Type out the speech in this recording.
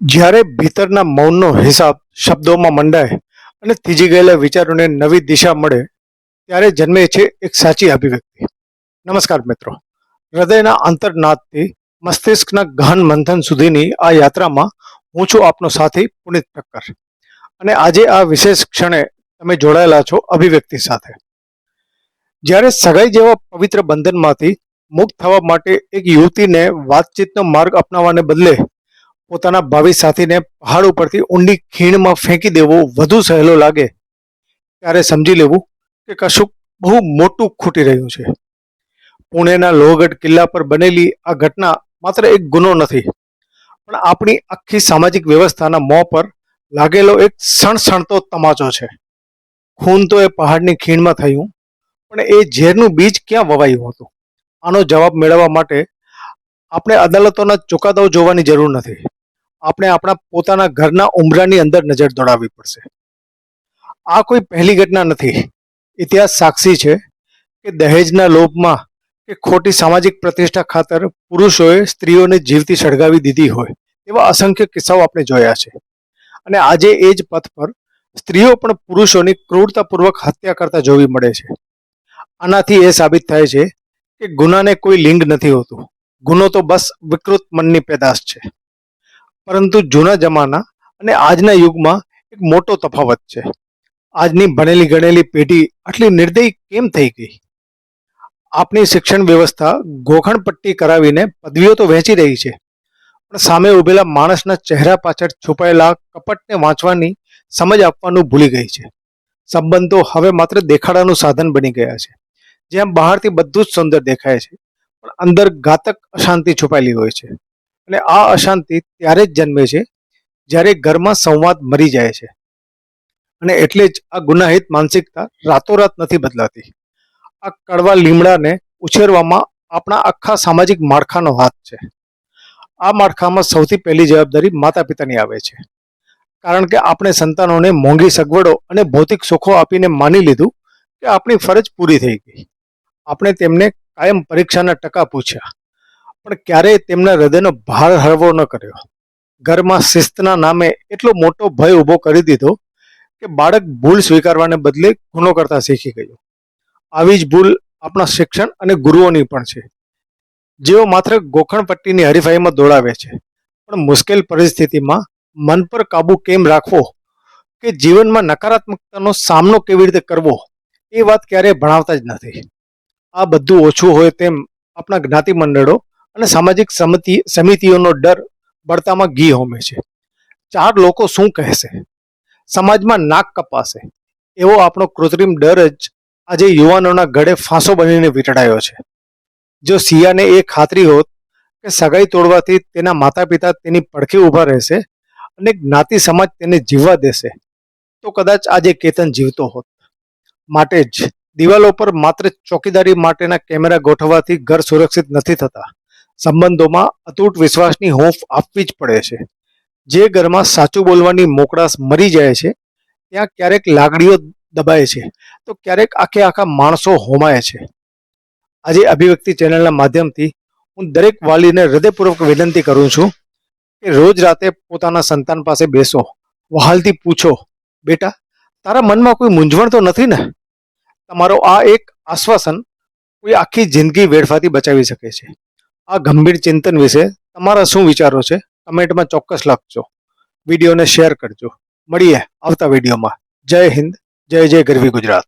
જ્યારે ભીતરના મૌનનો હિસાબ શબ્દોમાં મંડાય અને થીજી ગયેલા વિચારોને નવી દિશા મળે ત્યારે જન્મે છે એક સાચી અભિવ્યક્તિ. નમસ્કાર મિત્રો, હૃદયના અંતર્નાદથી મસ્તિષ્કના ગહન મંથન સુધીની આ યાત્રામાં હું છું આપનો સાથી પુનિત ઠક્કર. અને આજે આ વિશેષ ક્ષણે તમે જોડાયેલા છો અભિવ્યક્તિ સાથે. જ્યારે સગાઈ જેવા પવિત્ર બંધનમાંથી મુક્ત થવા માટે એક યુવતીને વાતચીતનો માર્ગ અપનાવવાને બદલે પોતાના ભાવિ સાથીને પહાડ ઉપરથી ઊંડી ખીણમાં ફેંકી દેવો વધુ સહેલો લાગે ત્યારે સમજી લેવું કે કશુંક બહુ મોટું ખૂટી રહ્યું છે. પુણેના લોહગઢ કિલ્લા પર બનેલી આ ઘટના માત્ર એક ગુનો નથી, પણ આપણી આખી સામાજિક વ્યવસ્થાના મોં પર લાગેલો એક સણસણતો તમાચો છે. ખૂન તો એ પહાડની ખીણમાં થયું, પણ એ ઝેરનું બીજ ક્યાં વવાયું હતું? આનો જવાબ મેળવવા માટે આપણે અદાલતોના ચુકાદાઓ જોવાની જરૂર નથી. આપણે આપણા પોતાના ઘરના ઉંબરાની અંદર નજર દોડાવવી પડશે. આ કોઈ પહેલી ઘટના નથી. ઇતિહાસ સાક્ષી છે કે દહેજના લોભમાં કે ખોટી સામાજિક પ્રતિષ્ઠા ખાતર પુરુષોએ સ્ત્રીઓને જીવતી સળગાવી દીધી હોય એવા અસંખ્ય કિસ્સાઓ આપણે જોયા છે. અને આજે એ જ પથ પર સ્ત્રીઓ પણ પુરુષોની ક્રૂરતાપૂર્વક હત્યા કરતા જોવી મળે છે. આનાથી એ સાબિત થાય છે કે ગુનાને કોઈ લિંગ નથી હોતું. ગુનો તો બસ વિકૃત મનની પેદાશ છે. પરંતુ જૂના જમાના અને આજના યુગમાં એક મોટો તફાવત છે. આજની ભણેલી ગણેલી પેઢી આટલી નિર્દયી કેમ થઈ ગઈ? આપણી શિક્ષણ વ્યવસ્થા ગોખણપટ્ટી કરાવીને પદવીઓ તો વહેંચી રહી છે, પણ સામે ઉભેલા માણસના ચહેરા પાછળ છુપાયેલા કપટને વાંચવાની સમજ આપવાનું ભૂલી ગઈ છે. સંબંધો હવે માત્ર દેખાડાનું સાધન બની ગયા છે. જેમ બહારથી બધું જ સુંદર દેખાય છે, પણ અંદર ઘાતક અશાંતિ છુપાયેલી હોય છે. અને આ અશાંતિ ત્યારે જ જન્મે છે જ્યારે ઘરમાં સંવાદ મરી જાય છે. અને એટલે જ આ ગુનાહિત માનસિકતા રાતોરાત નથી બદલાતી. આ કડવા લીમડાને ઉછેરવામાં આપણા આખા સામાજિક માળખાનો હાથ છે. આ માળખામાં સૌથી પહેલી જવાબદારી માતા પિતાની આવે છે. કારણ કે આપણે સંતાનોને મોંઘી સગવડો અને ભૌતિક સુખો આપીને માની લીધું કે આપણી ફરજ પૂરી થઈ ગઈ. આપણે તેમને કાયમ પરીક્ષાના ટકા પૂછ્યા, પણ ક્યારેય તેમના હૃદયનો ભાર હળવો ન કર્યો. ઘરમાં શિસ્તના નામે એટલો મોટો ભય ઊભો કરી દીધો કે બાળક ભૂલ સ્વીકારવાને બદલે ગુનો કરતા શીખી ગયું. આવી જ ભૂલ આપણા શિક્ષણ અને ગુરુઓની પણ છે, જેઓ માત્ર ગોખણપટ્ટીની હરીફાઈમાં દોડાવે છે, પણ મુશ્કેલ પરિસ્થિતિમાં મન પર કાબુ કેમ રાખવો કે જીવનમાં નકારાત્મકતાનો સામનો કેવી રીતે કરવો એ વાત ક્યારેય ભણાવતા જ નથી. આ બધું ઓછું હોય તેમ આપણા જ્ઞાતિ મંડળો અને સામાજિક સમિતિઓનો ડર બળતામાં ઘી હોમે છે. 4 લોકો શું કહેશે, સમાજમાં નાક કપાશે, એવો આપણો કૃત્રિમ ડર જ આજે યુવાનોના ગળે ફાંસો બનીને વીંટળાયો છે. જો સિયાને એ ખાતરી હોત કે સગાઈ તોડવાથી તેના માતા પિતા તેની પડખે ઊભા રહેશે અને જ્ઞાતિ સમાજ તેને જીવવા દેશે, તો કદાચ આજે કેતન જીવતો હોત. માટે જ દિવાલો પર માત્ર ચોકીદારી માટેના કેમેરા ગોઠવવાથી ઘર સુરક્ષિત નથી થતા. સંબંધોમાં અતૂટ વિશ્વાસની હૂંફ આપવી જ પડે છે. જે ઘરમાં સાચું બોલવાની મોકળાશ મરી જાય છે, ત્યાં ક્યારેક લાગણીઓ દબાય છે, તો ક્યારેક આખા માણસો હોમાય છે. આજે અભિવ્યક્તિ ચેનલના માધ્યમથી હું દરેક વાલીને હૃદયપૂર્વક વિનંતી કરું છું કે રોજ રાતે પોતાના સંતાન પાસે બેસો, વહાલથી પૂછો, બેટા, તારા મનમાં કોઈ મૂંઝવણ તો નથી ને? તમારો આ એક આશ્વાસન કોઈ આખી જિંદગી વેડફાથી બચાવી શકે છે. આ ગંભીર ચિંતન વિશે તમારા શું વિચારો છે? કમેન્ટમાં ચોક્કસ લખજો. વિડીયોને શેર કરજો. મળીએ આવતા વિડીયોમાં. જય હિન્દ, જય જય ગરવી ગુજરાત.